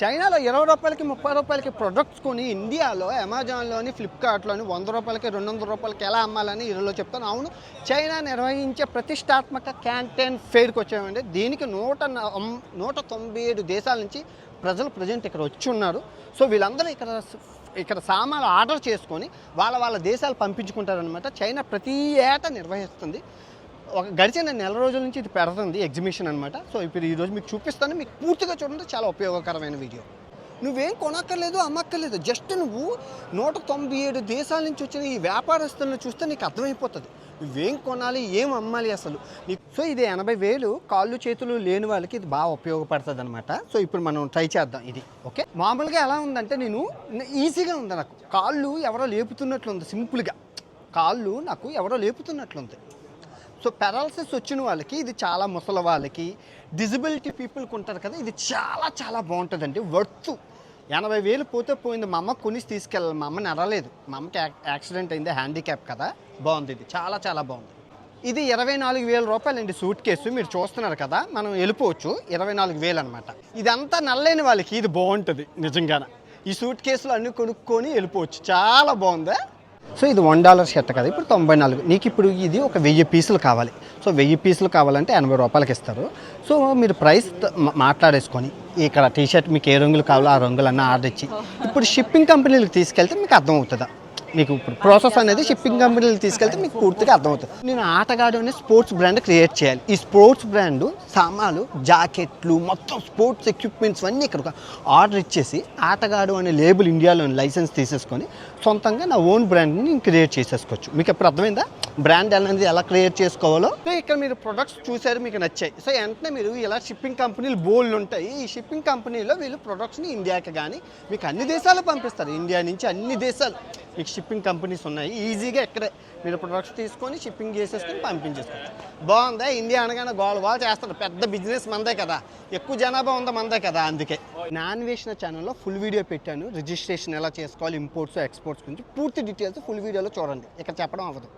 చైనాలో 20 రూపాయలకి 30 రూపాయలకి ప్రొడక్ట్స్ కొని ఇండియాలో అమెజాన్లోని ఫ్లిప్కార్ట్లోని 100 రూపాయలకి 200 రూపాయలకి ఎలా అమ్మాలని ఈరోజు చెప్తాను. అవును, చైనా నిర్వహించే ప్రతిష్టాత్మక క్యాంటైన్ ఫెయిర్కి వచ్చామండి. దీనికి 197 దేశాల నుంచి ప్రజలు ప్రజెంట్ ఇక్కడ వచ్చి ఉన్నారు. సో వీళ్ళందరూ ఇక్కడ సామాన్లు ఆర్డర్ చేసుకొని వాళ్ళ దేశాలు పంపించుకుంటారనమాట. చైనా ప్రతి ఏటా నిర్వహిస్తుంది. గడిచిన నెల రోజుల నుంచి ఇది పెడుతుంది ఎగ్జిబిషన్ అనమాట. సో ఇప్పుడు ఈరోజు మీకు చూపిస్తాను, మీకు పూర్తిగా చూడండి, చాలా ఉపయోగకరమైన వీడియో. నువ్వేం కొనక్కర్లేదు, అమ్మక్కర్లేదు, జస్ట్ నువ్వు 197 దేశాల నుంచి వచ్చిన ఈ వ్యాపారస్తులను చూస్తే నీకు అర్థమైపోతుంది నువ్వేం కొనాలి, ఏం అమ్మాలి అసలు. సో ఇది 80,000 కాళ్ళు చేతులు లేని వాళ్ళకి ఇది బాగా ఉపయోగపడుతుంది అనమాట. సో ఇప్పుడు మనం ట్రై చేద్దాం ఇది. ఓకే, మామూలుగా ఎలా ఉందంటే నేను ఈజీగా ఉంది, నాకు కాళ్ళు ఎవరో లేపుతున్నట్లుంది, సింపుల్గా కాళ్ళు నాకు ఎవరో లేపుతున్నట్లుంది. సో పెరాలసిస్ వచ్చిన వాళ్ళకి ఇది చాలా, ముసలి వాళ్ళకి, డిజబిలిటీ పీపుల్కి ఉంటారు కదా, ఇది చాలా చాలా బాగుంటుందండి. వర్త్ 80,000 పోతే పోయింది. మా అమ్మ కొనిసి తీసుకెళ్ళాలి, మా అమ్మ నడలేదు, మా అమ్మకి యాక్సిడెంట్ అయింది, హ్యాండిక్యాప్ కదా. బాగుంది, ఇది చాలా చాలా బాగుంది. ఇది 24,000 రూపాయలండి సూట్ కేసు. మీరు చూస్తున్నారు కదా, మనం వెళ్ళిపోవచ్చు. 24,000 అనమాట. ఇదంతా నల్లేని వాళ్ళకి ఇది బాగుంటుంది నిజంగానే. ఈ సూట్ కేసులు అన్నీ కొనుక్కొని వెళ్ళిపోవచ్చు, చాలా బాగుందా. సో ఇది $1 షర్ట్ కదా, ఇప్పుడు 94. నీకు ఇప్పుడు ఇది ఒక 1000 పీసులు కావాలి. సో 1000 పీసులు కావాలంటే 80 రూపాయలకి ఇస్తారు. సో మీరు ప్రైస్ మాట్లాడేసుకొని ఇక్కడ టీషర్ట్ మీకు ఏ రంగులు కావాలో ఆ రంగులన్నీ ఆర్డర్ ఇచ్చి ఇప్పుడు షిప్పింగ్ కంపెనీలకు తీసుకెళ్తే మీకు అర్థమవుతుందా. మీకు ఇప్పుడు ప్రాసెస్ అనేది షిప్పింగ్ కంపెనీలు తీసుకెళ్తే మీకు పూర్తిగా అర్థమవుతుంది. నేను ఆటగాడు అనే స్పోర్ట్స్ బ్రాండ్ క్రియేట్ చేయాలి. ఈ స్పోర్ట్స్ బ్రాండ్ సామాన్లు, జాకెట్లు, మొత్తం స్పోర్ట్స్ ఎక్విప్మెంట్స్ అన్నీ ఇక్కడ ఆర్డర్ ఇచ్చేసి ఆటగాడు అనే లేబుల్ ఇండియాలో లైసెన్స్ తీసేసుకొని సొంతంగా నా ఓన్ బ్రాండ్ని నేను క్రియేట్ చేసేసుకోవచ్చు. మీకు ఎప్పుడు అర్థమైందా బ్రాండ్ అనేది ఎలా క్రియేట్ చేసుకోవాలో. సో ఇక్కడ మీరు ప్రొడక్ట్స్ చూసారు, మీకు నచ్చాయి. సో వెంటనే మీరు ఇలా షిప్పింగ్ కంపెనీలు బోల్డ్ ఉంటాయి. ఈ షిప్పింగ్ కంపెనీలో వీళ్ళు ప్రొడక్ట్స్ని ఇండియాకి కానీ మీకు అన్ని దేశాలు పంపిస్తారు. ఇండియా నుంచి అన్ని దేశాలు మీకు షిప్పింగ్ కంపెనీస్ ఉన్నాయి. ఈజీగా ఇక్కడే మీరు ప్రొడక్ట్స్ తీసుకొని షిప్పింగ్ చేసేసుకొని పంపించేసుకోవచ్చు. బాగుందా. ఇండియా అనగానే గోల్ చేస్తారు, పెద్ద బిజినెస్ మందే కదా, ఎక్కువ జనాభా ఉందా మందే కదా. అందుకే నాన్వేషణ ఛానల్లో ఫుల్ వీడియో పెట్టాను, రిజిస్ట్రేషన్ ఎలా చేసుకోవాలి, ఇంపోర్ట్స్ ఎక్స్పోర్ట్స్ గురించి పూర్తి డీటెయిల్స్ ఫుల్ వీడియోలో చూడండి. ఇక్కడ చెప్పడం అవ్వదు.